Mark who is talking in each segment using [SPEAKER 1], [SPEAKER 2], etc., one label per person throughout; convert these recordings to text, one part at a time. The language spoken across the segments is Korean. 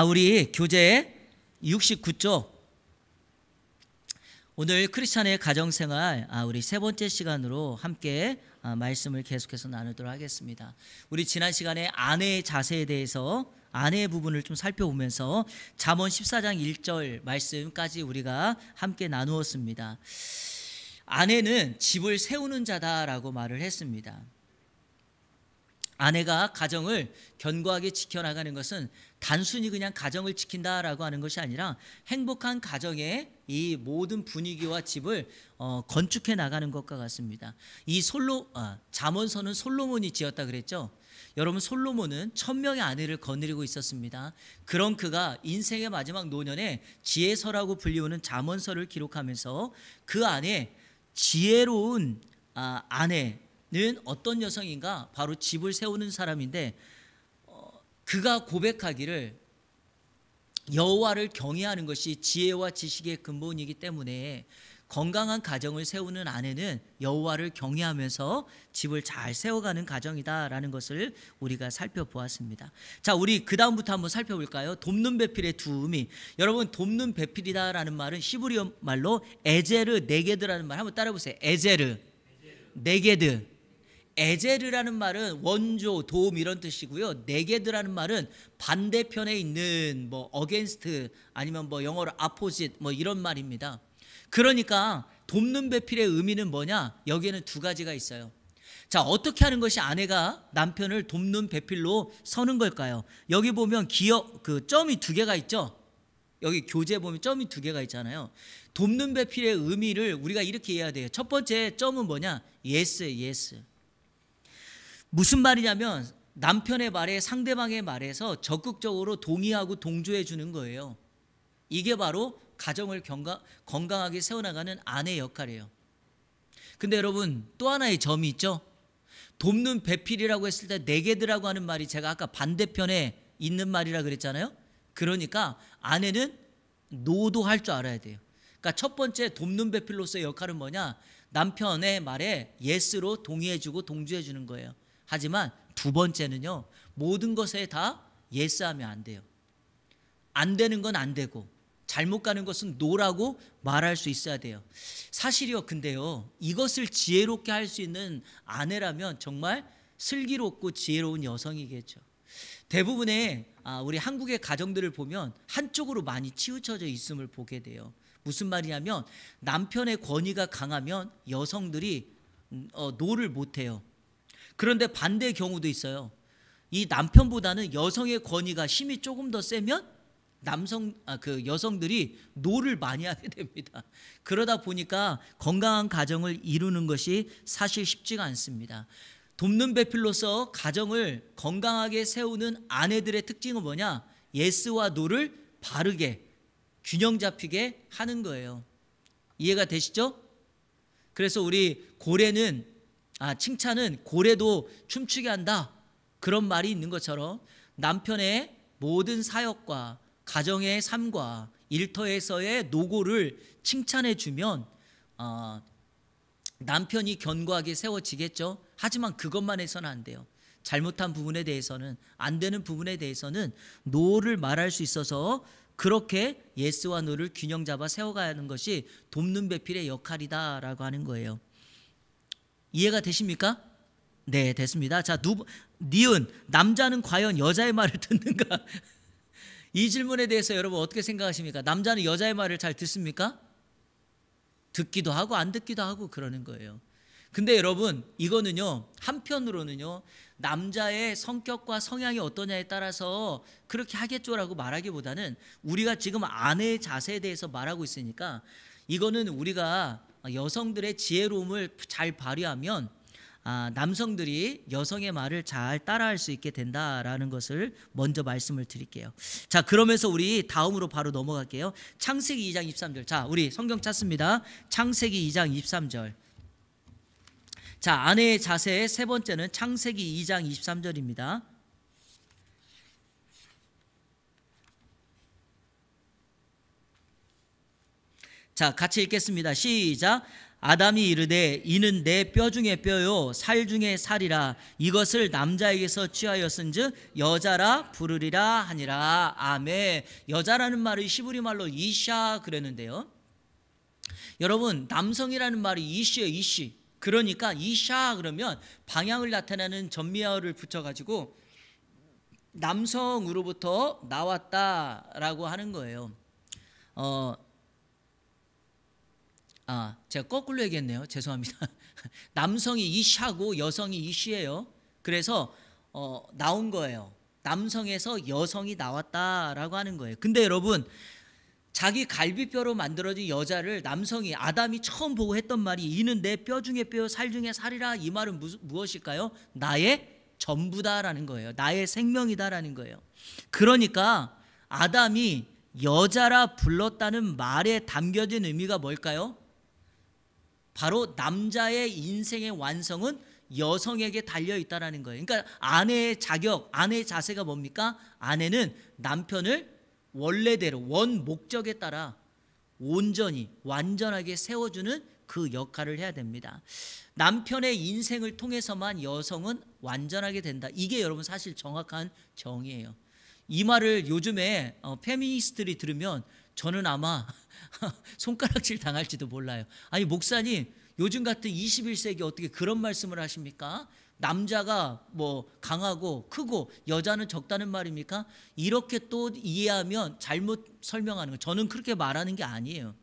[SPEAKER 1] 우리 교재 69쪽 오늘 크리스찬의 가정생활 우리 세 번째 시간으로 함께 말씀을 계속해서 나누도록 하겠습니다. 우리 지난 시간에 아내의 자세에 대해서 아내의 부분을 좀 살펴보면서 잠언 14장 1절 말씀까지 우리가 함께 나누었습니다. 아내는 집을 세우는 자다라고 말을 했습니다. 아내가 가정을 견고하게 지켜나가는 것은 단순히 그냥 가정을 지킨다라고 하는 것이 아니라 행복한 가정의 이 모든 분위기와 집을 건축해 나가는 것과 같습니다. 이 잠언서는 솔로몬이 지었다 그랬죠. 여러분, 솔로몬은 1000명의 아내를 거느리고 있었습니다. 그런 그가 인생의 마지막 노년에 지혜서라고 불리우는 잠언서를 기록하면서 그 안에 지혜로운 아내는 어떤 여성인가? 바로 집을 세우는 사람인데 그가 고백하기를 여호와를 경외하는 것이 지혜와 지식의 근본이기 때문에 건강한 가정을 세우는 아내는 여호와를 경외하면서 집을 잘 세워가는 가정이다라는 것을 우리가 살펴보았습니다. 자, 우리 그 다음부터 한번 살펴볼까요? 돕는 배필의 두 의미. 여러분, 돕는 배필이다라는 말은 히브리어 말로 에제르 네게드라는 말 한번 따라해보세요. 에제르 네게드. 에제르라는 말은 원조, 도움 이런 뜻이고요. 네게드라는 말은 반대편에 있는 어게인스트 아니면 영어로 아포짓 이런 말입니다. 그러니까 돕는 배필의 의미는 뭐냐? 여기에는 두 가지가 있어요. 자, 어떻게 하는 것이 아내가 남편을 돕는 배필로 서는 걸까요? 여기 보면 점이 두 개가 있죠. 여기 교재 보면 점이 두 개가 있잖아요. 돕는 배필의 의미를 우리가 이렇게 이해해야 돼요. 첫 번째 점은 뭐냐? yes. 무슨 말이냐면 남편의 말에 상대방의 말에서 적극적으로 동의하고 동조해 주는 거예요. 이게 바로 가정을 건강하게 세워나가는 아내의 역할이에요. 근데 여러분, 또 하나의 점이 있죠. 돕는 배필이라고 했을 때 네게드라고 하는 말이 제가 아까 반대편에 있는 말이라 그랬잖아요. 그러니까 아내는 노도 할 줄 알아야 돼요. 그러니까 첫 번째 돕는 배필로서의 역할은 뭐냐? 남편의 말에 예스로 동의해주고 동조해주는 거예요. 하지만 두 번째는요, 모든 것에 다 예스하면 안 돼요. 안 되는 건 안 되고 잘못 가는 것은 노라고 말할 수 있어야 돼요. 사실이요, 근데요, 이것을 지혜롭게 할 수 있는 아내라면 정말 슬기롭고 지혜로운 여성이겠죠. 대부분의 우리 한국의 가정들을 보면 한쪽으로 많이 치우쳐져 있음을 보게 돼요. 무슨 말이냐면 남편의 권위가 강하면 여성들이 노를 못해요. 그런데 반대의 경우도 있어요. 이 남편보다는 여성의 권위가 힘이 조금 더 세면 여성들이 노를 많이 하게 됩니다. 그러다 보니까 건강한 가정을 이루는 것이 사실 쉽지가 않습니다. 돕는 배필로서 가정을 건강하게 세우는 아내들의 특징은 뭐냐? 예스와 노를 바르게 균형 잡히게 하는 거예요. 이해가 되시죠? 그래서 우리 고래는 칭찬은 고래도 춤추게 한다, 그런 말이 있는 것처럼 남편의 모든 사역과 가정의 삶과 일터에서의 노고를 칭찬해 주면 남편이 견고하게 세워지겠죠. 하지만 그것만 해서는 안 돼요. 잘못한 부분에 대해서는, 안 되는 부분에 대해서는 노를 말할 수 있어서 그렇게 예스와 노를 균형 잡아 세워가는 것이 돕는 배필의 역할이다라고 하는 거예요. 이해가 되십니까? 네, 됐습니다. 자, 니은, 남자는 과연 여자의 말을 듣는가? 이 질문에 대해서 여러분 어떻게 생각하십니까? 남자는 여자의 말을 잘 듣습니까? 듣기도 하고 안 듣기도 하고 그러는 거예요. 근데 여러분, 이거는요, 한편으로는요, 남자의 성격과 성향이 어떠냐에 따라서 그렇게 하겠죠라고 말하기보다는 우리가 지금 아내의 자세에 대해서 말하고 있으니까 이거는 우리가 여성들의 지혜로움을 잘 발휘하면 남성들이 여성의 말을 잘 따라할 수 있게 된다라는 것을 먼저 말씀을 드릴게요. 자, 그러면서 우리 다음으로 바로 넘어갈게요. 창세기 2장 23절. 자, 우리 성경 찾습니다. 창세기 2장 23절. 자, 아내의 자세의 세 번째는 창세기 2장 23절입니다. 자, 같이 읽겠습니다. 시작. 아담이 이르되 이는 내 뼈 중에 뼈요 살 중에 살이라 이것을 남자에게서 취하였은즉 여자라 부르리라 하니라. 아멘. 여자라는 말을 히브리 말로 이샤 그랬는데요. 여러분, 남성이라는 말이 이시예요. 이시. 그러니까 이샤 그러면 방향을 나타내는 전미어를 붙여가지고 남성으로부터 나왔다라고 하는 거예요. 제가 거꾸로 얘기했네요. 죄송합니다. 남성이 이샤고 여성이 이시예요. 그래서 나온 거예요. 남성에서 여성이 나왔다라고 하는 거예요. 근데 여러분, 자기 갈비뼈로 만들어진 여자를 남성이 아담이 처음 보고 했던 말이 이는 내 뼈 중에 뼈 살 중에 살이라. 이 말은 무엇일까요? 나의 전부다라는 거예요. 나의 생명이다라는 거예요. 그러니까 아담이 여자라 불렀다는 말에 담겨진 의미가 뭘까요? 바로 남자의 인생의 완성은 여성에게 달려있다라는 거예요. 그러니까 아내의 자격, 아내의 자세가 뭡니까? 아내는 남편을 원래대로 원 목적에 따라 온전히 완전하게 세워주는 그 역할을 해야 됩니다. 남편의 인생을 통해서만 여성은 완전하게 된다. 이게 여러분 사실 정확한 정의예요. 이 말을 요즘에 페미니스트들이 들으면 저는 아마 손가락질 당할지도 몰라요. 아니 목사님, 요즘 같은 21세기 어떻게 그런 말씀을 하십니까? 남자가 뭐 강하고 크고 여자는 적다는 말입니까? 이렇게 또 이해하면 잘못 설명하는 거예요. 저는 그렇게 말하는 게 아니에요.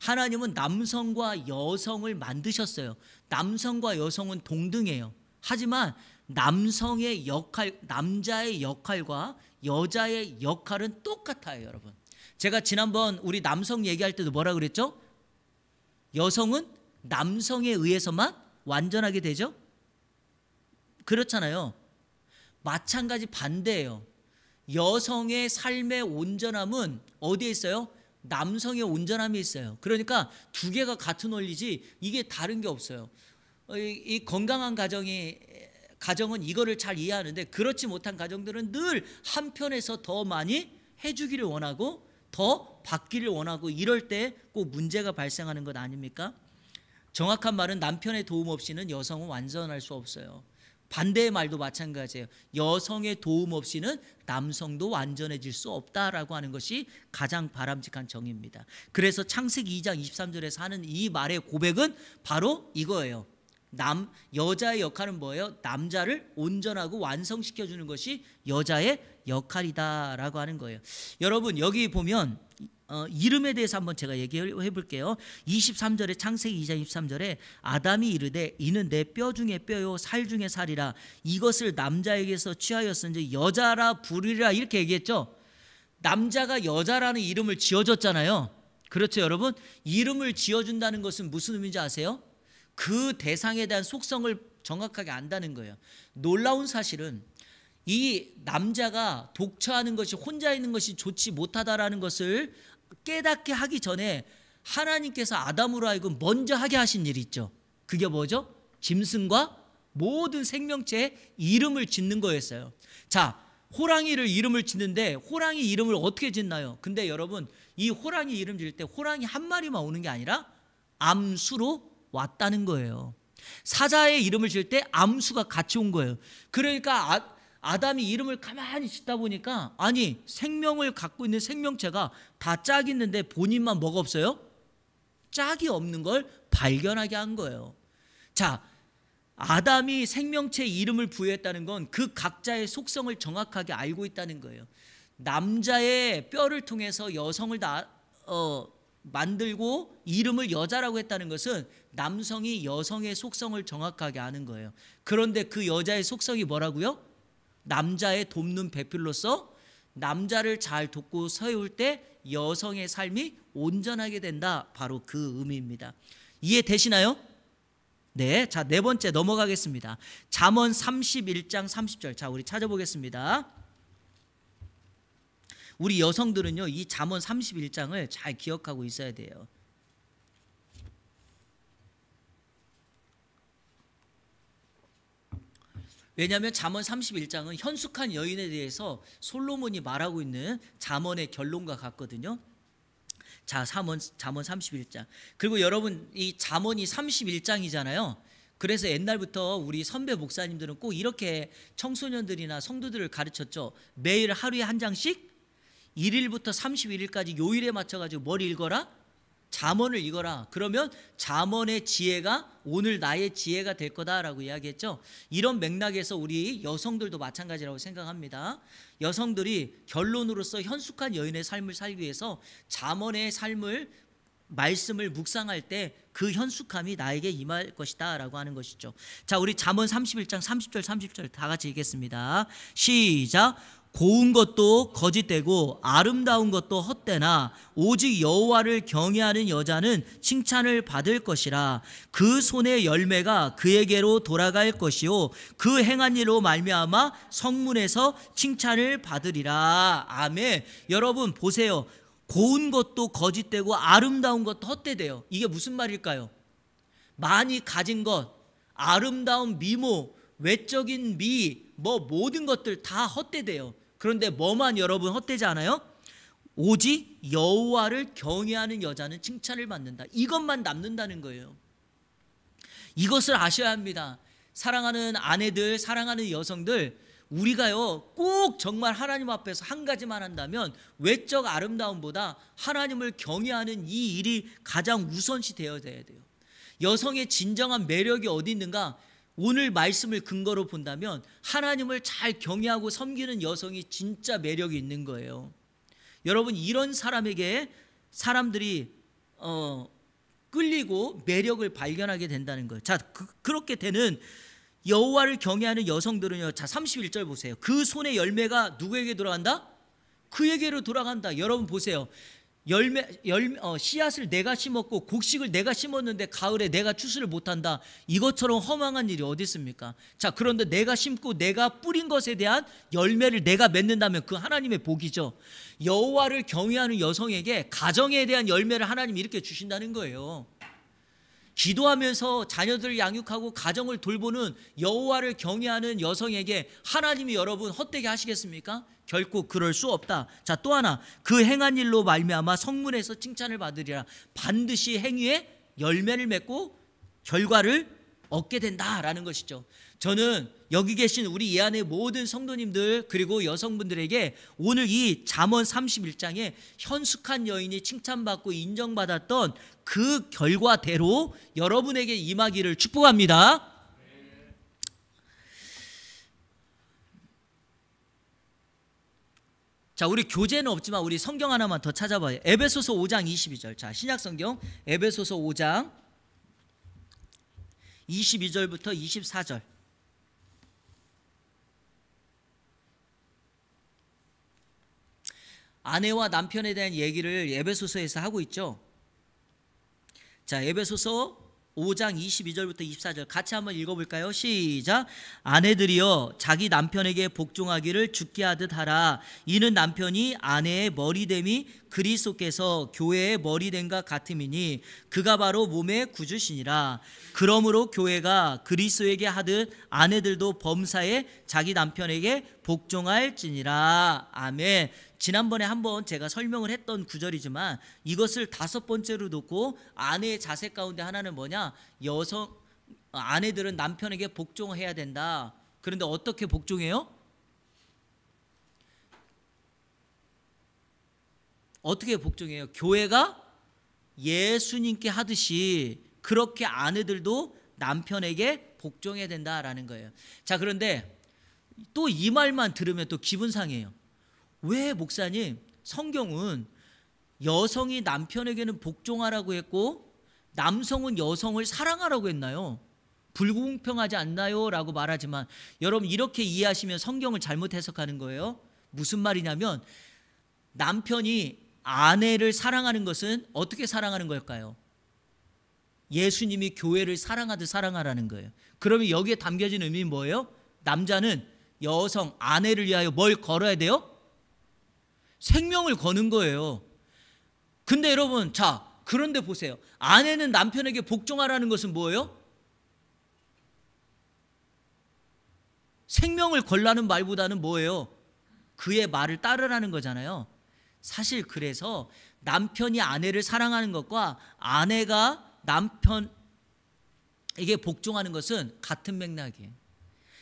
[SPEAKER 1] 하나님은 남성과 여성을 만드셨어요. 남성과 여성은 동등해요. 하지만 남성의 역할, 남자의 역할과 여자의 역할은 똑같아요, 여러분. 제가 지난번 우리 남성 얘기할 때도 뭐라 그랬죠? 여성은 남성에 의해서만 완전하게 되죠? 그렇잖아요. 마찬가지 반대예요. 여성의 삶의 온전함은 어디에 있어요? 남성의 온전함이 있어요. 그러니까 두 개가 같은 원리지 이게 다른 게 없어요. 이 건강한 가정은 이거를 잘 이해하는데 그렇지 못한 가정들은 늘 한편에서 더 많이 해주기를 원하고 더 받기를 원하고 이럴 때 꼭 문제가 발생하는 것 아닙니까? 정확한 말은 남편의 도움 없이는 여성은 완전할 수 없어요. 반대의 말도 마찬가지예요. 여성의 도움 없이는 남성도 완전해질 수 없다라고 하는 것이 가장 바람직한 정의입니다. 그래서 창세기 2장 23절에서 하는 이 말의 고백은 바로 이거예요. 여자의 역할은 뭐예요? 남자를 온전하고 완성시켜주는 것이 여자의 역할이다라고 하는 거예요. 여러분 여기 보면 이름에 대해서 한번 제가 얘기해 볼게요. 23절에 창세기 2장 23절에 아담이 이르되 이는 내 뼈 중에 뼈요 살 중에 살이라 이것을 남자에게서 취하였은지 여자라 부르리라 이렇게 얘기했죠. 남자가 여자라는 이름을 지어줬잖아요. 그렇죠 여러분? 이름을 지어준다는 것은 무슨 의미인지 아세요? 그 대상에 대한 속성을 정확하게 안다는 거예요. 놀라운 사실은 이 남자가 독처하는 것이 혼자 있는 것이 좋지 못하다라는 것을 깨닫게 하기 전에 하나님께서 아담으로 하여금 먼저 하게 하신 일이 있죠. 그게 뭐죠? 짐승과 모든 생명체의 이름을 짓는 거였어요. 자, 호랑이를 이름을 짓는데 호랑이 이름을 어떻게 짓나요? 근데 여러분 이 호랑이 이름 지을 때 호랑이 한 마리만 오는 게 아니라 암수로 왔다는 거예요. 사자의 이름을 지을 때 암수가 같이 온 거예요. 그러니까 아담이 이름을 가만히 짓다 보니까 아니 생명을 갖고 있는 생명체가 다 짝이 있는데 본인만 뭐가 없어요? 짝이 없는 걸 발견하게 한 거예요. 자, 아담이 생명체 이름을 부여했다는 건 그 각자의 속성을 정확하게 알고 있다는 거예요. 남자의 뼈를 통해서 여성을 만들고 이름을 여자라고 했다는 것은 남성이 여성의 속성을 정확하게 아는 거예요. 그런데 그 여자의 속성이 뭐라고요? 남자의 돕는 배필로서 남자를 잘 돕고 세울 때 여성의 삶이 온전하게 된다. 바로 그 의미입니다. 이해되시나요? 네, 자, 네 번째 넘어가겠습니다. 잠언 31장 30절. 자, 우리 찾아보겠습니다. 우리 여성들은요, 이 잠언 31장을 잘 기억하고 있어야 돼요. 왜냐하면 잠언 31장은 현숙한 여인에 대해서 솔로몬이 말하고 있는 잠언의 결론과 같거든요. 자, 잠언 31장. 그리고 여러분 이 잠언이 31장이잖아요. 그래서 옛날부터 우리 선배 목사님들은 꼭 이렇게 청소년들이나 성도들을 가르쳤죠. 매일 하루에 한 장씩 1일부터 31일까지 요일에 맞춰가지고 뭘 읽어라? 잠언을 읽어라. 그러면 잠언의 지혜가 오늘 나의 지혜가 될 거다라고 이야기했죠. 이런 맥락에서 우리 여성들도 마찬가지라고 생각합니다. 여성들이 결론으로서 현숙한 여인의 삶을 살기 위해서 잠언의 삶을 말씀을 묵상할 때 그 현숙함이 나에게 임할 것이다 라고 하는 것이죠. 자, 우리 잠언 31장 30절 30절 다 같이 읽겠습니다. 시작. 고운 것도 거짓되고 아름다운 것도 헛되나 오직 여호와를 경외하는 여자는 칭찬을 받을 것이라. 그 손의 열매가 그에게로 돌아갈 것이요 그 행한 일로 말미암아 성문에서 칭찬을 받으리라. 아멘. 여러분 보세요. 고운 것도 거짓되고 아름다운 것도 헛되대요. 이게 무슨 말일까요? 많이 가진 것, 아름다운 미모, 외적인 미, 모든 것들 다 헛되대요. 그런데 뭐만 여러분 헛되지 않아요? 오직 여호와를 경외하는 여자는 칭찬을 받는다. 이것만 남는다는 거예요. 이것을 아셔야 합니다. 사랑하는 아내들, 사랑하는 여성들, 우리가요 꼭 정말 하나님 앞에서 한 가지만 한다면 외적 아름다움보다 하나님을 경외하는 이 일이 가장 우선시 되어야 돼요. 여성의 진정한 매력이 어디 있는가? 오늘 말씀을 근거로 본다면 하나님을 잘 경외하고 섬기는 여성이 진짜 매력이 있는 거예요. 여러분 이런 사람에게 사람들이 끌리고 매력을 발견하게 된다는 거예요. 자, 그렇게 되는 여호와를 경외하는 여성들은요. 자, 31절 보세요. 그 손의 열매가 누구에게 돌아간다? 그에게로 돌아간다. 여러분 보세요. 씨앗을 내가 심었고 곡식을 내가 심었는데 가을에 내가 추수를 못한다. 이것처럼 허망한 일이 어디 있습니까? 자, 그런데 내가 심고 내가 뿌린 것에 대한 열매를 내가 맺는다면 그 하나님의 복이죠. 여호와를 경외하는 여성에게 가정에 대한 열매를 하나님이 이렇게 주신다는 거예요. 기도하면서 자녀들을 양육하고 가정을 돌보는 여호와를 경외하는 여성에게 하나님이 여러분 헛되게 하시겠습니까? 결코 그럴 수 없다. 자, 또 하나, 그 행한 일로 말미암아 성문에서 칭찬을 받으리라. 반드시 행위에 열매를 맺고 결과를 얻게 된다라는 것이죠. 저는 여기 계신 우리 이 안의 모든 성도님들 그리고 여성분들에게 오늘 이 잠언 31장에 현숙한 여인이 칭찬받고 인정받았던 그 결과대로 여러분에게 임하기를 축복합니다. 자, 우리 교재는 없지만 우리 성경 하나만 더 찾아봐요. 에베소서 5장 22절. 자, 신약성경 에베소서 5장 22절부터 24절. 아내와 남편에 대한 얘기를 에베소서에서 하고 있죠. 자, 에베소서 5장 22절부터 24절 같이 한번 읽어볼까요? 시작. 아내들이여 자기 남편에게 복종하기를 죽게 하듯 하라. 이는 남편이 아내의 머리됨이 그리스도께서 교회의 머리됨과 같음이니 그가 바로 몸의 구주시니라. 그러므로 교회가 그리스도에게 하듯 아내들도 범사에 자기 남편에게 복종할지니라. 아멘. 지난번에 한번 제가 설명을 했던 구절이지만 이것을 다섯 번째로 놓고 아내의 자세 가운데 하나는 뭐냐? 아내들은 남편에게 복종해야 된다. 그런데 어떻게 복종해요? 어떻게 복종해요? 교회가 예수님께 하듯이 그렇게 아내들도 남편에게 복종해야 된다라는 거예요. 자, 그런데 또 이 말만 들으면 또 기분 상해요. 왜 목사님 성경은 여성이 남편에게는 복종하라고 했고 남성은 여성을 사랑하라고 했나요? 불공평하지 않나요? 라고 말하지만 여러분 이렇게 이해하시면 성경을 잘못 해석하는 거예요. 무슨 말이냐면 남편이 아내를 사랑하는 것은 어떻게 사랑하는 걸까요? 예수님이 교회를 사랑하듯 사랑하라는 거예요. 그러면 여기에 담겨진 의미는 뭐예요? 남자는 여성, 아내를 위하여 뭘 걸어야 돼요? 생명을 거는 거예요. 근데 여러분, 자, 그런데 보세요. 아내는 남편에게 복종하라는 것은 뭐예요? 생명을 걸라는 말보다는 뭐예요? 그의 말을 따르라는 거잖아요. 사실 그래서 남편이 아내를 사랑하는 것과 아내가 남편에게 복종하는 것은 같은 맥락이에요.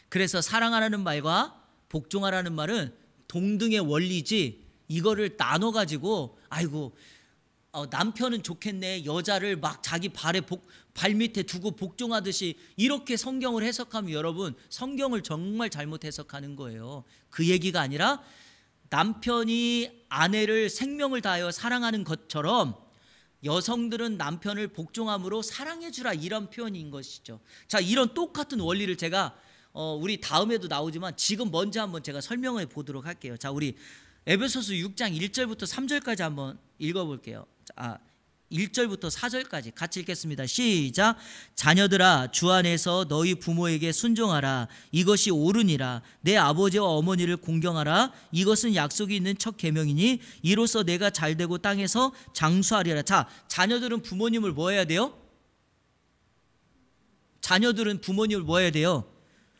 [SPEAKER 1] 그래서 사랑하라는 말과 복종하라는 말은 동등의 원리지, 이거를 나눠 가지고 아이고 남편은 좋겠네, 여자를 막 자기 발 밑에 두고 복종하듯이 이렇게 성경을 해석하면 여러분 성경을 정말 잘못 해석하는 거예요. 그 얘기가 아니라 남편이 아내를 생명을 다하여 사랑하는 것처럼 여성들은 남편을 복종함으로 사랑해 주라, 이런 표현인 것이죠. 자, 이런 똑같은 원리를 제가 우리 다음에도 나오지만 지금 먼저 한번 제가 설명해 보도록 할게요. 자, 우리 에베소서 6장 1절부터 3절까지 한번 읽어볼게요. 1절부터 4절까지 같이 읽겠습니다. 시작. 자녀들아, 주 안에서 너희 부모에게 순종하라. 이것이 옳으니라. 내 아버지와 어머니를 공경하라. 이것은 약속이 있는 첫 계명이니 이로써 내가 잘되고 땅에서 장수하리라. 자, 자녀들은 부모님을 뭐 해야 돼요? 자녀들은 부모님을 뭐 해야 돼요?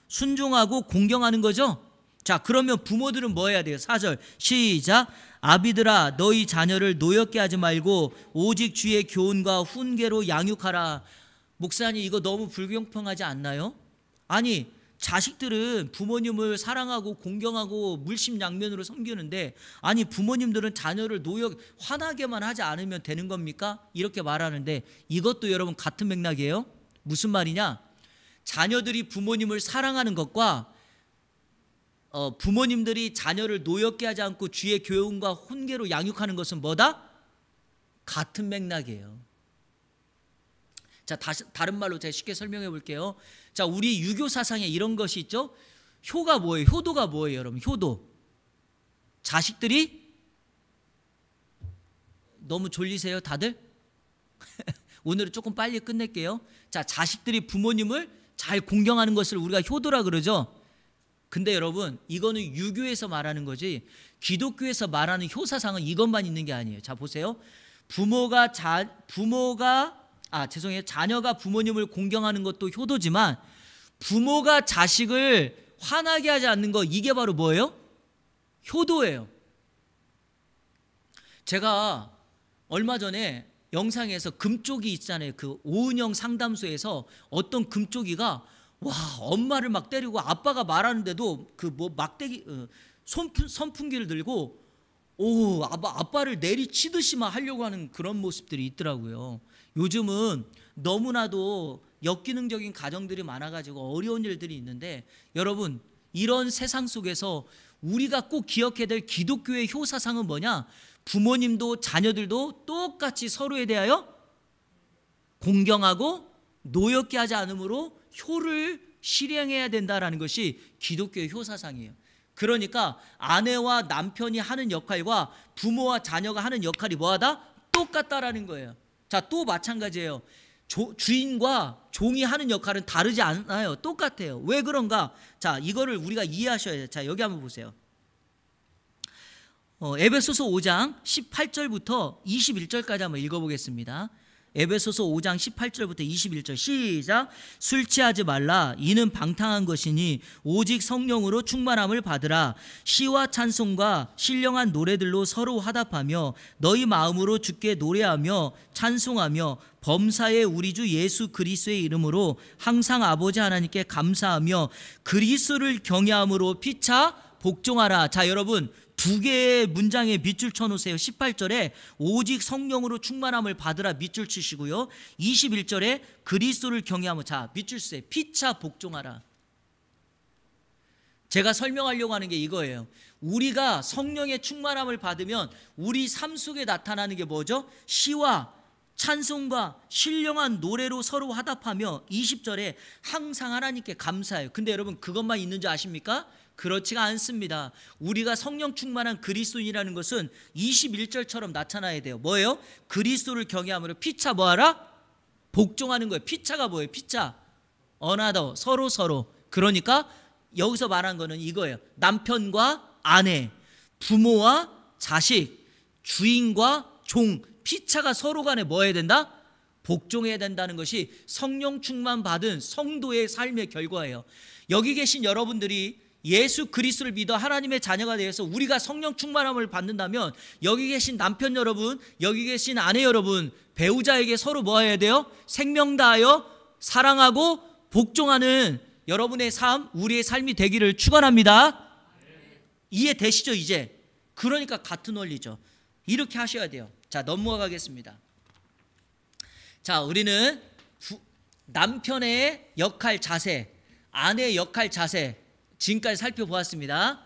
[SPEAKER 1] 순종하고 공경하는 거죠. 자, 그러면 부모들은 뭐 해야 돼요? 4절 시작. 아비들아, 너희 자녀를 노엽게 하지 말고 오직 주의 교훈과 훈계로 양육하라. 목사님, 이거 너무 불공평하지 않나요? 아니, 자식들은 부모님을 사랑하고 공경하고 물심양면으로 섬기는데, 아니 부모님들은 자녀를 화나게만 하지 않으면 되는 겁니까? 이렇게 말하는데, 이것도 여러분 같은 맥락이에요. 무슨 말이냐? 자녀들이 부모님을 사랑하는 것과 부모님들이 자녀를 노엽게 하지 않고 주의 교훈과 훈계로 양육하는 것은 뭐다? 같은 맥락이에요. 자, 다른 말로 제가 쉽게 설명해 볼게요. 자, 우리 유교 사상에 이런 것이 있죠. 효가 뭐예요? 효도가 뭐예요, 여러분? 효도. 자식들이 너무 졸리세요, 다들? 오늘은 조금 빨리 끝낼게요. 자, 자식들이 부모님을 잘 공경하는 것을 우리가 효도라 그러죠. 근데 여러분, 이거는 유교에서 말하는 거지 기독교에서 말하는 효사상은 이것만 있는 게 아니에요. 자, 보세요. 자녀가 부모님을 공경하는 것도 효도지만 부모가 자식을 화나게 하지 않는 거, 이게 바로 뭐예요? 효도예요. 제가 얼마 전에 영상에서 금쪽이 있잖아요. 그 오은영 상담소에서 어떤 금쪽이가 엄마를 막 때리고, 아빠가 말하는데도 그 막대기 선풍기를 들고 아빠를 내리치듯이 막 하려고 하는 그런 모습들이 있더라고요. 요즘은 너무나도 역기능적인 가정들이 많아가지고 어려운 일들이 있는데, 여러분 이런 세상 속에서 우리가 꼭 기억해야 될 기독교의 효사상은 뭐냐? 부모님도 자녀들도 똑같이 서로에 대하여 공경하고 노엽게 하지 않으므로 효를 실행해야 된다라는 것이 기독교의 효사상이에요. 그러니까 아내와 남편이 하는 역할과 부모와 자녀가 하는 역할이 뭐하다? 똑같다라는 거예요. 자, 또 마찬가지예요. 주인과 종이 하는 역할은 다르지 않아요. 똑같아요. 왜 그런가? 자, 이거를 우리가 이해하셔야 돼요. 자, 여기 한번 보세요. 에베소서 5장 18절부터 21절까지 한번 읽어보겠습니다. 에베소서 5장 18절부터 21절 시작. 술 취하지 말라. 이는 방탕한 것이니 오직 성령으로 충만함을 받으라. 시와 찬송과 신령한 노래들로 서로 화답하며 너희 마음으로 주께 노래하며 찬송하며 범사의 우리 주 예수 그리스도의 이름으로 항상 아버지 하나님께 감사하며 그리스도를 경외함으로 피차 복종하라. 자, 여러분 두 개의 문장에 밑줄 쳐놓으세요. 18절에 오직 성령으로 충만함을 받으라 밑줄 치시고요. 21절에 그리스도를 경외하며, 자, 밑줄 쓰세요. 피차 복종하라. 제가 설명하려고 하는 게 이거예요. 우리가 성령의 충만함을 받으면 우리 삶 속에 나타나는 게 뭐죠? 시와 찬송과 신령한 노래로 서로 화답하며 20절에 항상 하나님께 감사해요. 근데 여러분 그것만 있는 줄 아십니까? 그렇지가 않습니다. 우리가 성령 충만한 그리스도인이라는 것은 21절처럼 나타나야 돼요. 뭐예요? 그리스도를 경외함으로 피차 뭐하라? 복종하는 거예요. 피차가 뭐예요? 피차 another, 서로. 그러니까 여기서 말한 거는 이거예요. 남편과 아내, 부모와 자식, 주인과 종, 피차가 서로 간에 뭐 해야 된다? 복종해야 된다는 것이 성령 충만 받은 성도의 삶의 결과예요. 여기 계신 여러분들이 예수 그리스도를 믿어 하나님의 자녀가 되어서 우리가 성령 충만함을 받는다면 여기 계신 남편 여러분, 여기 계신 아내 여러분, 배우자에게 서로 뭐 해야 돼요? 생명 다하여 사랑하고 복종하는 여러분의 삶, 우리의 삶이 되기를 축원합니다. 이해되시죠 이제? 그러니까 같은 원리죠. 이렇게 하셔야 돼요. 자, 넘어가겠습니다. 자, 우리는 남편의 역할 자세, 아내의 역할 자세 지금까지 살펴보았습니다.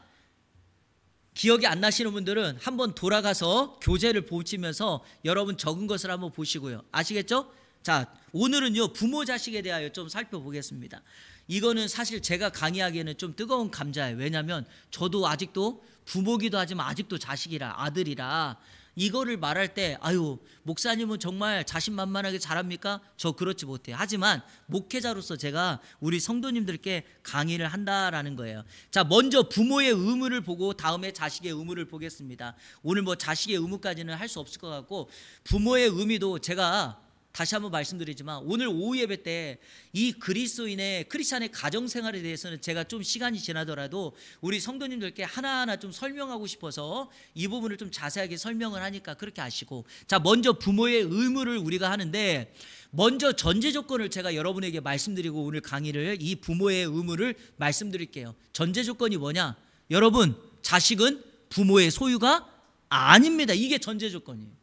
[SPEAKER 1] 기억이 안 나시는 분들은 한번 돌아가서 교재를 보시면서 여러분 적은 것을 한번 보시고요. 아시겠죠? 자, 오늘은요 부모 자식에 대하여 좀 살펴보겠습니다. 이거는 사실 제가 강의하기에는 좀 뜨거운 감자예요. 왜냐하면 저도 아직도 부모기도 하지만 아직도 자식이라, 아들이라 이거를 말할 때 아유 목사님은 정말 자신만만하게 잘합니까? 저 그렇지 못해요. 하지만 목회자로서 제가 우리 성도님들께 강의를 한다라는 거예요. 자, 먼저 부모의 의무를 보고 다음에 자식의 의무를 보겠습니다. 오늘 뭐 자식의 의무까지는 할 수 없을 것 같고, 부모의 의미도 제가 다시 한번 말씀드리지만 오늘 오후 예배 때 이 그리스도인의 크리스찬의 가정생활에 대해서는 제가 좀 시간이 지나더라도 우리 성도님들께 하나하나 좀 설명하고 싶어서 이 부분을 좀 자세하게 설명을 하니까 그렇게 아시고, 자, 먼저 부모의 의무를 우리가 하는데 먼저 전제 조건을 제가 여러분에게 말씀드리고 오늘 강의를 이 부모의 의무를 말씀드릴게요. 전제 조건이 뭐냐? 여러분, 자식은 부모의 소유가 아닙니다. 이게 전제 조건이에요.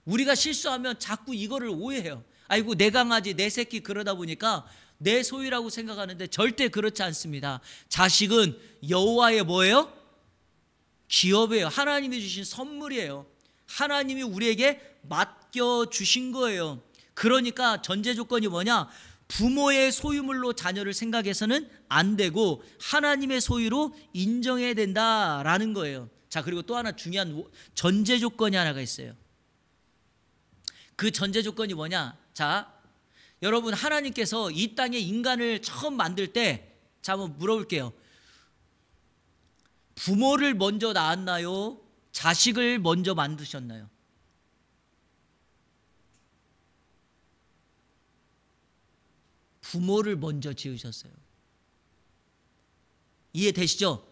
[SPEAKER 1] 우리가 실수하면 자꾸 이거를 오해해요. 아이고 내 강아지 내 새끼 그러다 보니까 내 소유라고 생각하는데 절대 그렇지 않습니다. 자식은 여호와의 뭐예요? 기업이에요. 하나님이 주신 선물이에요. 하나님이 우리에게 맡겨주신 거예요. 그러니까 전제 조건이 뭐냐? 부모의 소유물로 자녀를 생각해서는 안 되고 하나님의 소유로 인정해야 된다라는 거예요. 자, 그리고 또 하나 중요한 전제 조건이 하나가 있어요. 그 전제 조건이 뭐냐? 자, 여러분, 하나님께서 이 땅에 인간을 처음 만들 때, 자, 한번 물어볼게요. 부모를 먼저 낳았나요? 자식을 먼저 만드셨나요? 부모를 먼저 지으셨어요. 이해되시죠?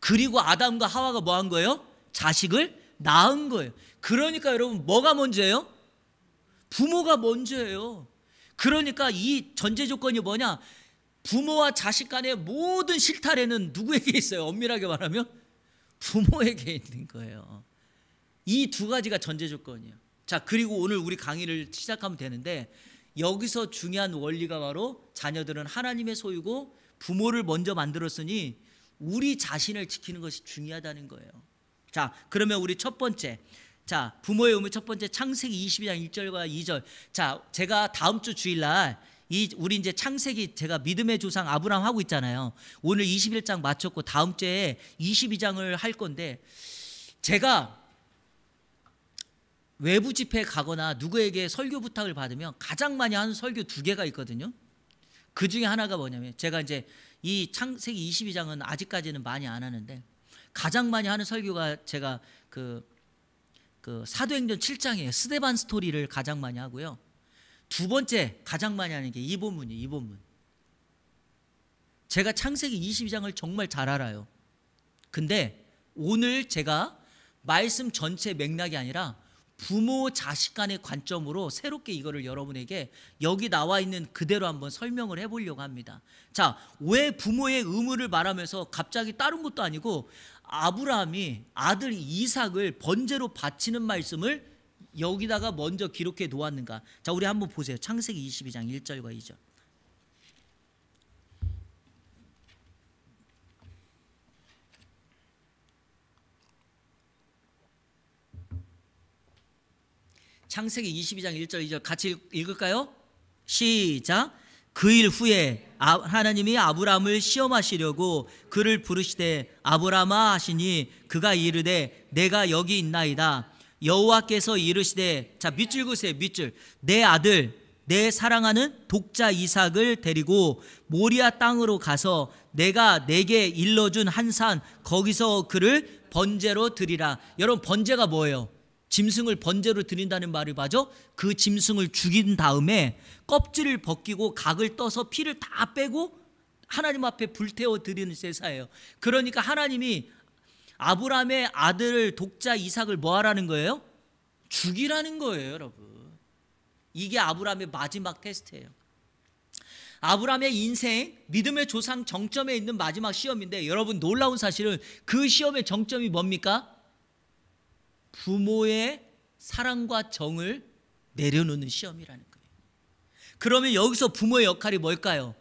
[SPEAKER 1] 그리고 아담과 하와가 뭐 한 거예요? 자식을 낳은 거예요. 그러니까 여러분, 뭐가 먼저예요? 부모가 먼저예요. 그러니까 이 전제 조건이 뭐냐? 부모와 자식 간의 모든 실타래는 누구에게 있어요? 엄밀하게 말하면 부모에게 있는 거예요. 이 두 가지가 전제 조건이에요. 자, 그리고 오늘 우리 강의를 시작하면 되는데 여기서 중요한 원리가 바로 자녀들은 하나님의 소유고 부모를 먼저 만들었으니 우리 자신을 지키는 것이 중요하다는 거예요. 자, 그러면 우리 첫 번째, 자, 부모의 의무 첫 번째, 창세기 22장 1절과 2절. 자, 제가 다음 주 주일날 우리 이제 창세기 제가 믿음의 조상 아브라함 하고 있잖아요. 오늘 21장 마쳤고 다음 주에 22장을 할 건데, 제가 외부 집회에 가거나 누구에게 설교 부탁을 받으면 가장 많이 하는 설교 두 개가 있거든요. 그 중에 하나가 뭐냐면, 제가 이제 이 창세기 22장은 아직까지는 많이 안 하는데 가장 많이 하는 설교가 제가 그 사도행전 7장이에요. 스데반 스토리를 가장 많이 하고요. 두 번째 가장 많이 하는 게 이 본문이에요. 이 본문. 제가 창세기 22장을 정말 잘 알아요. 근데 오늘 제가 말씀 전체 맥락이 아니라 부모 자식 간의 관점으로 새롭게 이거를 여러분에게 여기 나와 있는 그대로 한번 설명을 해보려고 합니다. 자, 왜 부모의 의무를 말하면서 갑자기 다른 것도 아니고 아브라함이 아들 이삭을 번제로 바치는 말씀을 여기다가 먼저 기록해 놓았는가? 자, 우리 한번 보세요. 창세기 22장 1절과 2절. 창세기 22장 1절 2절 같이 읽을까요? 시작. 그 일 후에 하나님이 아브라함을 시험하시려고 그를 부르시되 아브라함아 하시니 그가 이르되 내가 여기 있나이다. 여호와께서 이르시되, 자, 밑줄 그으세요. 밑줄. 내 아들 내 사랑하는 독자 이삭을 데리고 모리아 땅으로 가서 내가 내게 일러준 한 산 거기서 그를 번제로 드리라. 여러분, 번제가 뭐예요? 짐승을 번제로 드린다는 말이 맞죠? 그 짐승을 죽인 다음에 껍질을 벗기고 각을 떠서 피를 다 빼고 하나님 앞에 불태워 드리는 제사예요. 그러니까 하나님이 아브라함의 아들 독자 이삭을 뭐 하라는 거예요? 죽이라는 거예요, 여러분. 이게 아브라함의 마지막 테스트예요. 아브라함의 인생, 믿음의 조상 정점에 있는 마지막 시험인데, 여러분 놀라운 사실은 그 시험의 정점이 뭡니까? 부모의 사랑과 정을 내려놓는 시험이라는 거예요. 그러면 여기서 부모의 역할이 뭘까요?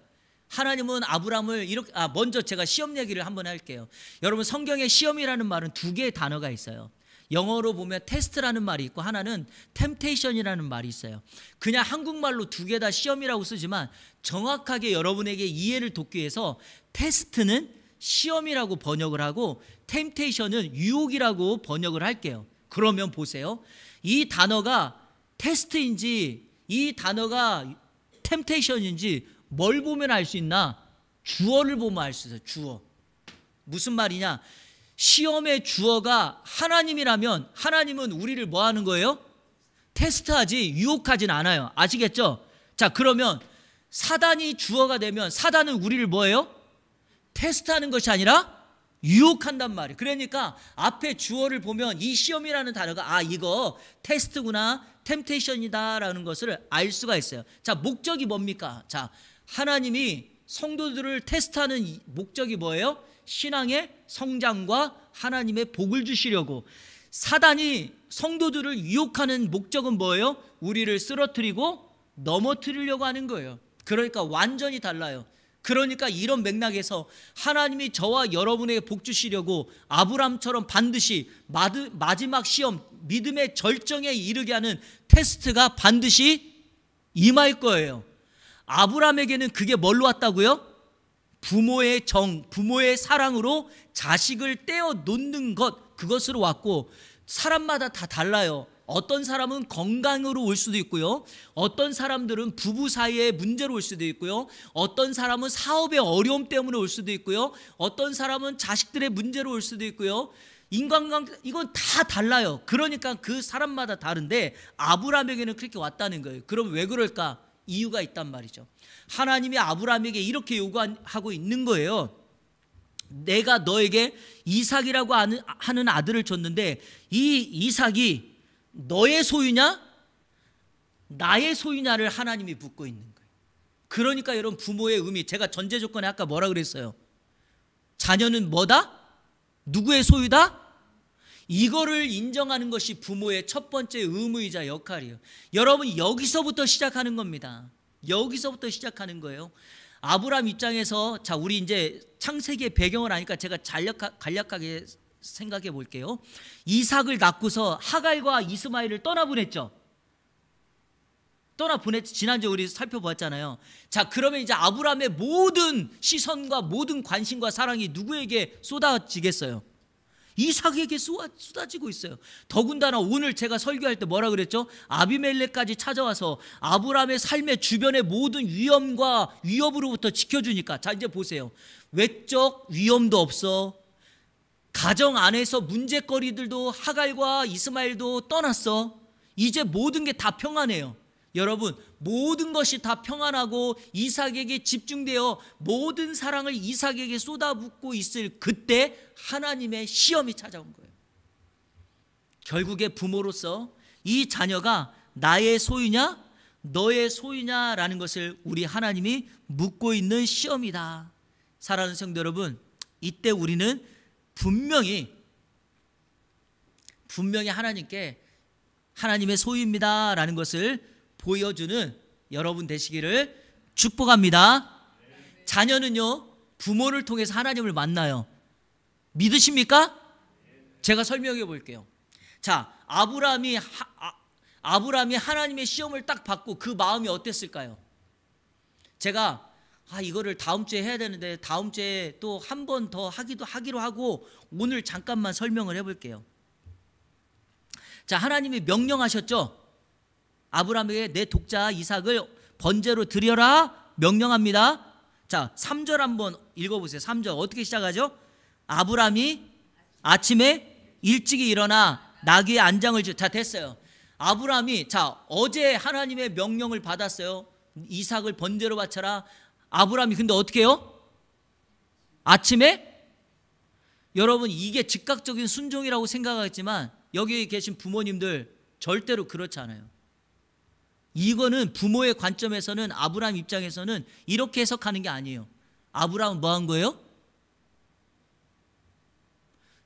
[SPEAKER 1] 하나님은 아브라함을 이렇게, 먼저 제가 시험 얘기를 한번 할게요. 여러분 성경에 시험이라는 말은 두 개의 단어가 있어요. 영어로 보면 테스트라는 말이 있고 하나는 템테이션이라는 말이 있어요. 그냥 한국말로 두 개 다 시험이라고 쓰지만 정확하게 여러분에게 이해를 돕기 위해서 테스트는 시험이라고 번역을 하고 템테이션은 유혹이라고 번역을 할게요. 그러면 보세요. 이 단어가 테스트인지 이 단어가 템테이션인지 뭘 보면 알 수 있나? 주어를 보면 알 수 있어요. 주어. 무슨 말이냐? 시험의 주어가 하나님이라면 하나님은 우리를 뭐 하는 거예요? 테스트하지 유혹하진 않아요. 아시겠죠? 자, 그러면 사단이 주어가 되면 사단은 우리를 뭐예요? 테스트하는 것이 아니라 유혹한단 말이에요. 그러니까 앞에 주어를 보면 이 시험이라는 단어가 이거 테스트구나, 템테이션이다 라는 것을 알 수가 있어요. 자, 목적이 뭡니까? 자, 하나님이 성도들을 테스트하는 목적이 뭐예요? 신앙의 성장과 하나님의 복을 주시려고. 사단이 성도들을 유혹하는 목적은 뭐예요? 우리를 쓰러뜨리고 넘어뜨리려고 하는 거예요. 그러니까 완전히 달라요. 그러니까 이런 맥락에서 하나님이 저와 여러분에게 복 주시려고 아브라함처럼 반드시 마지막 시험, 믿음의 절정에 이르게 하는 테스트가 반드시 임할 거예요. 아브라함에게는 그게 뭘로 왔다고요? 부모의 정, 부모의 사랑으로 자식을 떼어 놓는 것, 그것으로 왔고, 사람마다 다 달라요. 어떤 사람은 건강으로 올 수도 있고요. 어떤 사람들은 부부 사이의 문제로 올 수도 있고요. 어떤 사람은 사업의 어려움 때문에 올 수도 있고요. 어떤 사람은 자식들의 문제로 올 수도 있고요. 인간관계, 이건 다 달라요. 그러니까 그 사람마다 다른데 아브라함에게는 그렇게 왔다는 거예요. 그럼 왜 그럴까? 이유가 있단 말이죠. 하나님이 아브라함에게 이렇게 요구하고 있는 거예요. 내가 너에게 이삭이라고 하는 아들을 줬는데 이 이삭이 너의 소유냐 나의 소유냐를 하나님이 묻고 있는 거예요. 그러니까 여러분 부모의 의미, 제가 전제 조건에 아까 뭐라 그랬어요? 자녀는 뭐다? 누구의 소유다? 이거를 인정하는 것이 부모의 첫 번째 의무이자 역할이에요. 여러분 여기서부터 시작하는 겁니다. 여기서부터 시작하는 거예요. 아브라함 입장에서, 자, 우리 이제 창세기의 배경을 아니까 제가 간략하게 생각해 볼게요. 이삭을 낳고서 하갈과 이스마엘을 떠나보냈죠. 지난주에 우리 살펴보았잖아요. 자, 그러면 이제 아브라함의 모든 시선과 모든 관심과 사랑이 누구에게 쏟아지겠어요? 이삭에게 쏟아지고 있어요. 더군다나 오늘 제가 설교할 때 뭐라 그랬죠? 아비멜렉까지 찾아와서 아브라함의 삶의 주변의 모든 위험과 위협으로부터 지켜주니까. 자, 이제 보세요. 외적 위험도 없어. 가정 안에서 문제거리들도 하갈과 이스마엘도 떠났어. 이제 모든 게 다 평안해요. 여러분, 모든 것이 다 평안하고 이삭에게 집중되어 모든 사랑을 이삭에게 쏟아붓고 있을 그때 하나님의 시험이 찾아온 거예요. 결국에 부모로서 이 자녀가 나의 소유냐 너의 소유냐라는 것을 우리 하나님이 묻고 있는 시험이다. 사랑하는 성도 여러분, 이때 우리는 분명히 하나님께 하나님의 소유입니다 라는 것을 보여주는 여러분 되시기를 축복합니다. 자녀는요, 부모를 통해서 하나님을 만나요. 믿으십니까? 제가 설명해 볼게요. 자, 아브라함이 하나님의 시험을 딱 받고 그 마음이 어땠을까요? 제가 이거를 다음 주에 해야 되는데 다음 주에 또 한 번 더 하기로 하고 오늘 잠깐만 설명을 해볼게요. 자, 하나님이 명령하셨죠? 아브라함에게 내 독자 이삭을 번제로 드려라 명령합니다. 자, 3절 한번 읽어보세요. 3절 어떻게 시작하죠? 아브라함이 아침에 일찍이 일어나 나귀의 안장을 자, 됐어요. 아브라함이, 자, 어제 하나님의 명령을 받았어요. 이삭을 번제로 바쳐라. 아브라함이 근데 어떻게 해요? 아침에 여러분 이게 즉각적인 순종이라고 생각하겠지만 여기 계신 부모님들 절대로 그렇지 않아요. 이거는 부모의 관점에서는 아브라함 입장에서는 이렇게 해석하는 게 아니에요. 아브라함은 뭐 한 거예요?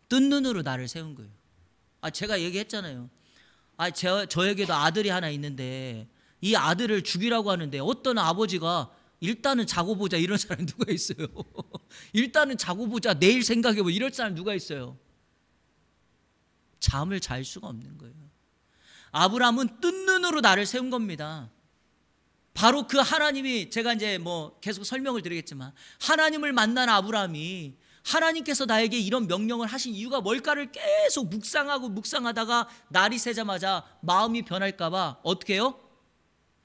[SPEAKER 1] 뜬 눈으로 나를 세운 거예요. 제가 얘기했잖아요. 저에게도 아들이 하나 있는데 이 아들을 죽이라고 하는데 어떤 아버지가 일단은 자고 보자 이런 사람이 누가 있어요? 일단은 자고 보자 내일 생각해보자 이럴 사람 누가 있어요? 잠을 잘 수가 없는 거예요. 아브라함은 뜬 눈으로 나를 세운 겁니다. 바로 그 하나님이 제가 이제 뭐 계속 설명을 드리겠지만 하나님을 만난 아브라함이 하나님께서 나에게 이런 명령을 하신 이유가 뭘까를 계속 묵상하다가 날이 새자마자 마음이 변할까 봐 어떻게 해요?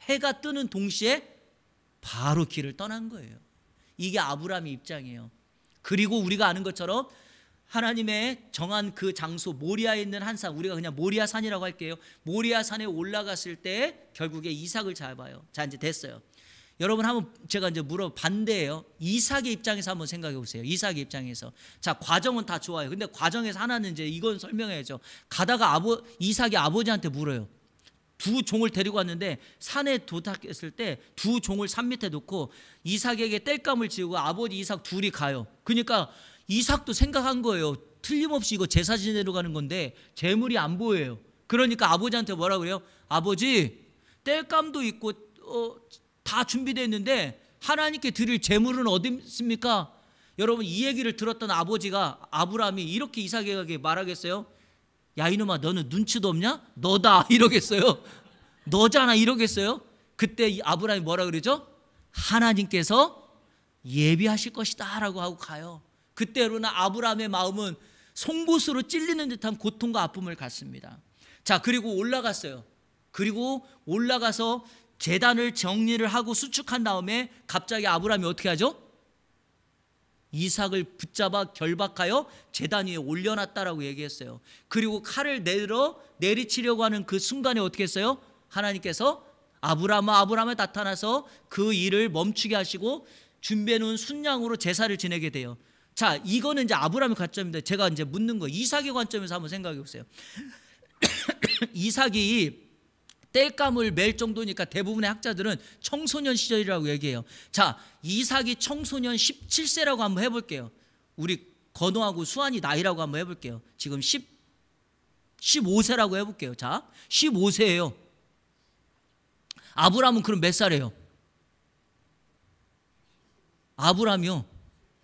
[SPEAKER 1] 해가 뜨는 동시에 바로 길을 떠난 거예요. 이게 아브라함의 입장이에요. 그리고 우리가 아는 것처럼 하나님의 정한 그 장소 모리아에 있는 한 산, 우리가 그냥 모리아 산이라고 할게요. 모리아 산에 올라갔을 때 결국에 이삭을 잡아요. 자, 이제 됐어요. 여러분 한번 제가 이제 반대예요. 이삭의 입장에서 한번 생각해 보세요. 이삭의 입장에서. 자, 과정은 다 좋아요. 근데 과정에서 하나는 이제 이건 설명해야죠. 가다가 이삭이 아버지한테 물어요. 두 종을 데리고 왔는데 산에 도착했을 때 두 종을 산 밑에 놓고 이삭에게 땔감을 지우고 아버지 이삭 둘이 가요. 그러니까 이삭도 생각한 거예요. 틀림없이 이거 제사 지내러 가는 건데 재물이 안 보여요. 그러니까 아버지한테 뭐라 그래요? 아버지 땔감도 있고 다 준비되어 있는데 하나님께 드릴 재물은 어디 있습니까? 여러분 이 얘기를 들었던 아버지가 아브라함이 이렇게 이삭에게 말하겠어요? 야 이놈아 너는 눈치도 없냐? 너다 이러겠어요? 너잖아 이러겠어요? 그때 아브라함이 뭐라 그러죠? 하나님께서 예비하실 것이다 라고 하고 가요. 그때로는 아브라함의 마음은 송곳으로 찔리는 듯한 고통과 아픔을 갖습니다. 자, 그리고 올라갔어요. 그리고 올라가서 제단을 정리를 하고 수축한 다음에 갑자기 아브라함이 어떻게 하죠? 이삭을 붙잡아 결박하여 제단 위에 올려놨다라고 얘기했어요. 그리고 칼을 내리치려고 하는 그 순간에 어떻게 했어요? 하나님께서 아브라함에 나타나서 그 일을 멈추게 하시고 준비해 놓은 순양으로 제사를 지내게 돼요. 자, 이거는 이제 아브라함의 관점인데 제가 이제 묻는 거 이삭의 관점에서 한번 생각해 보세요. 이삭이 땔감을 맬 정도니까 대부분의 학자들은 청소년 시절이라고 얘기해요. 자, 이삭이 청소년 17세라고 한번 해볼게요. 우리 건호하고 수환이 나이라고 한번 해볼게요. 지금 15세라고 해볼게요. 자, 15세예요. 아브라함은 그럼 몇 살이에요? 아브라함이요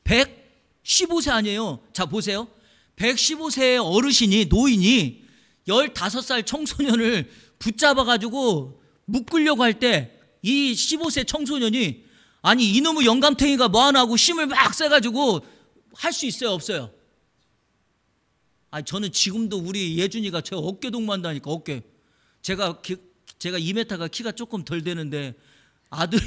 [SPEAKER 1] 115세 아니에요. 자, 보세요. 115세의 어르신이 노인이 15살 청소년을 붙잡아가지고 묶으려고 할 때 이 15세 청소년이 아니 이놈의 영감탱이가 뭐하나 하고 힘을 막 써가지고 할 수 있어요 없어요? 저는 지금도 우리 예준이가 제 어깨 동무한다니까. 어깨 제가 2m가 키가 조금 덜 되는데 아들이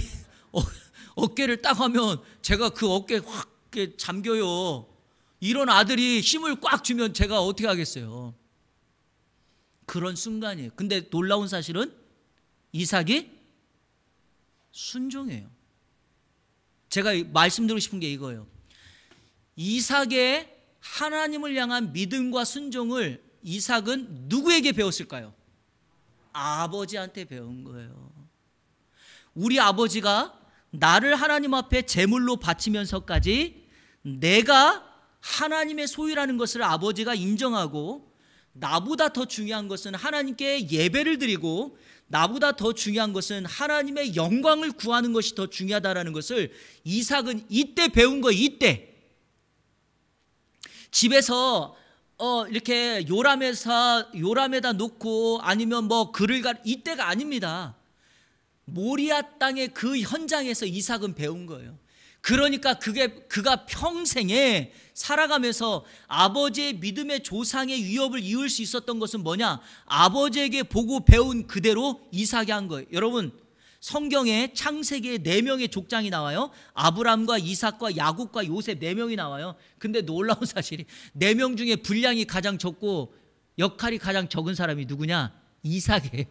[SPEAKER 1] 어깨를 딱 하면 제가 그 어깨에 확 잠겨요. 이런 아들이 힘을 꽉 주면 제가 어떻게 하겠어요? 그런 순간이에요. 근데 놀라운 사실은 이삭이 순종해요. 제가 말씀드리고 싶은 게 이거예요. 이삭의 하나님을 향한 믿음과 순종을 이삭은 누구에게 배웠을까요? 아버지한테 배운 거예요. 우리 아버지가 나를 하나님 앞에 제물로 바치면서까지 내가 하나님의 소유라는 것을 아버지가 인정하고 나보다 더 중요한 것은 하나님께 예배를 드리고 나보다 더 중요한 것은 하나님의 영광을 구하는 것이 더 중요하다는 것을 이삭은 이때 배운 거예요. 이때 집에서 이렇게 요람에다 놓고 아니면 뭐 글을 이때가 아닙니다. 모리아 땅의 그 현장에서 이삭은 배운 거예요. 그러니까 그가 평생에 살아가면서 아버지의 믿음의 조상의 위협을 이을 수 있었던 것은 뭐냐? 아버지에게 보고 배운 그대로 이삭이 한 거예요. 여러분 성경에 창세기에 4명의 족장이 나와요. 아브람과 이삭과 야곱과 요셉 4명이 나와요. 근데 놀라운 사실이 4명 중에 분량이 가장 적고 역할이 가장 적은 사람이 누구냐? 이삭이에요.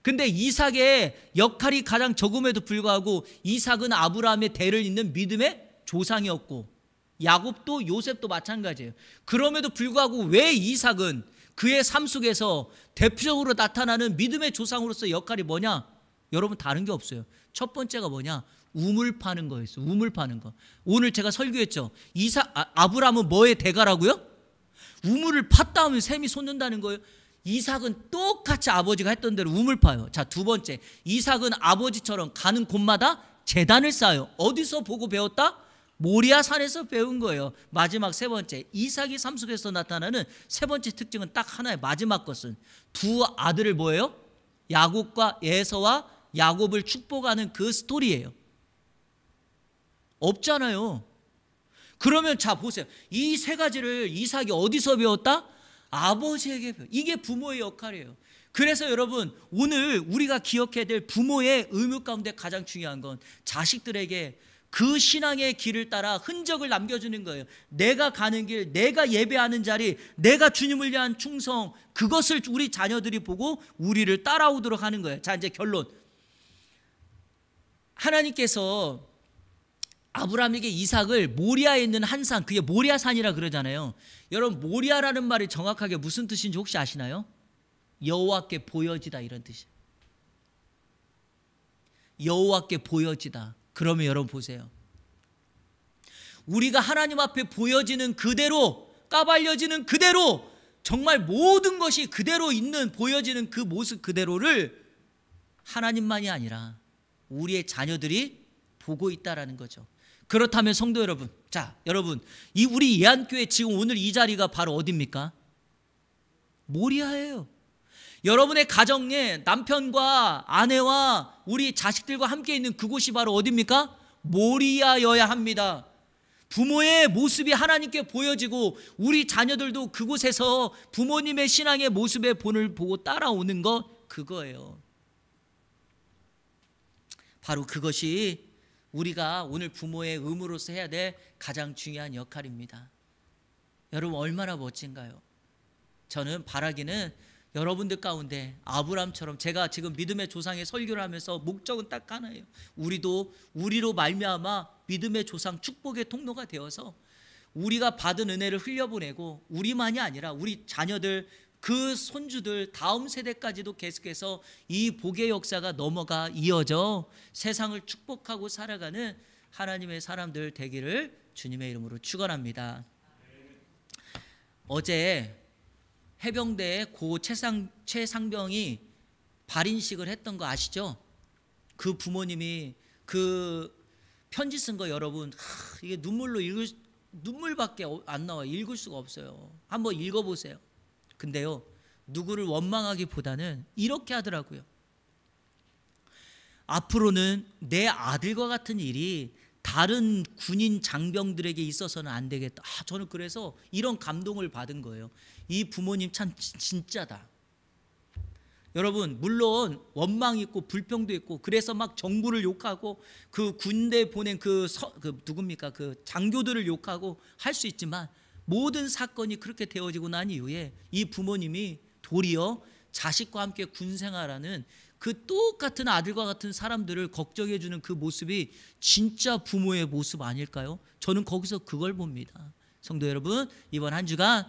[SPEAKER 1] 근데 이삭의 역할이 가장 적음에도 불구하고 이삭은 아브라함의 대를 잇는 믿음의 조상이었고 야곱도 요셉도 마찬가지예요. 그럼에도 불구하고 왜 이삭은 그의 삶 속에서 대표적으로 나타나는 믿음의 조상으로서 역할이 뭐냐? 여러분 다른 게 없어요. 첫 번째가 뭐냐? 우물 파는 거였어요. 우물 파는 거. 오늘 제가 설교했죠. 아브라함은 뭐의 대가라고요? 우물을 팠다 하면 샘이 솟는다는 거예요. 이삭은 똑같이 아버지가 했던 대로 우물 파요. 자, 두 번째, 이삭은 아버지처럼 가는 곳마다 제단을 쌓아요. 어디서 보고 배웠다? 모리아 산에서 배운 거예요. 마지막 세 번째, 이삭이 삶 속에서 나타나는 세 번째 특징은 딱 하나의 마지막 것은 두 아들을 뭐예요? 야곱과 에서와 야곱을 축복하는 그 스토리예요. 없잖아요. 그러면 자 보세요. 이 세 가지를 이삭이 어디서 배웠다? 아버지에게 배웠다. 이게 부모의 역할이에요. 그래서 여러분 오늘 우리가 기억해야 될 부모의 의무 가운데 가장 중요한 건 자식들에게 그 신앙의 길을 따라 흔적을 남겨주는 거예요. 내가 가는 길, 내가 예배하는 자리, 내가 주님을 위한 충성, 그것을 우리 자녀들이 보고 우리를 따라오도록 하는 거예요. 자, 이제 결론. 하나님께서 아브라함에게 이삭을 모리아에 있는 한 산, 그게 모리아산이라 그러잖아요. 여러분 모리아라는 말이 정확하게 무슨 뜻인지 혹시 아시나요? 여호와께 보여지다 이런 뜻이에요. 여호와께 보여지다. 그러면 여러분 보세요. 우리가 하나님 앞에 보여지는 그대로, 까발려지는 그대로, 정말 모든 것이 그대로 있는 보여지는 그 모습 그대로를 하나님만이 아니라 우리의 자녀들이 보고 있다라는 거죠. 그렇다면 성도 여러분, 자 여러분, 이 우리 예안교회 지금 오늘 이 자리가 바로 어디입니까? 모리아예요. 여러분의 가정에 남편과 아내와 우리 자식들과 함께 있는 그곳이 바로 어디입니까? 모리아여야 합니다. 부모의 모습이 하나님께 보여지고 우리 자녀들도 그곳에서 부모님의 신앙의 모습의 본을 보고 따라오는 것, 그거예요. 바로 그것이 우리가 오늘 부모의 의무로서 해야 될 가장 중요한 역할입니다. 여러분 얼마나 멋진가요? 저는 바라기는 여러분들 가운데 아브라함처럼, 제가 지금 믿음의 조상의 설교를 하면서 목적은 딱 하나예요. 우리로 말미암아 믿음의 조상 축복의 통로가 되어서 우리가 받은 은혜를 흘려보내고 우리만이 아니라 우리 자녀들, 그 손주들, 다음 세대까지도 계속해서 이 복의 역사가 넘어가 이어져 세상을 축복하고 살아가는 하나님의 사람들 되기를 주님의 이름으로 축원합니다. 어제 해병대에 고 최상병이 발인식을 했던 거 아시죠? 그 부모님이 그 편지 쓴 거 여러분, 이게 눈물밖에 안 나와요. 읽을 수가 없어요. 한번 읽어보세요. 근데요, 누구를 원망하기보다는 이렇게 하더라고요. 앞으로는 내 아들과 같은 일이 다른 군인 장병들에게 있어서는 안 되겠다. 저는 그래서 이런 감동을 받은 거예요. 이 부모님 참 진짜다. 여러분 물론 원망이 있고 불평도 있고, 그래서 막 정부를 욕하고 그 군대 보낸 누굽니까? 그 장교들을 욕하고 할 수 있지만, 모든 사건이 그렇게 되어지고 난 이후에 이 부모님이 도리어 자식과 함께 군 생활하는 그 똑같은 아들과 같은 사람들을 걱정해 주는 그 모습이 진짜 부모의 모습 아닐까요? 저는 거기서 그걸 봅니다. 성도 여러분, 이번 한 주간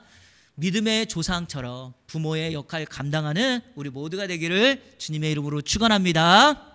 [SPEAKER 1] 믿음의 조상처럼 부모의 역할을 감당하는 우리 모두가 되기를 주님의 이름으로 축원합니다.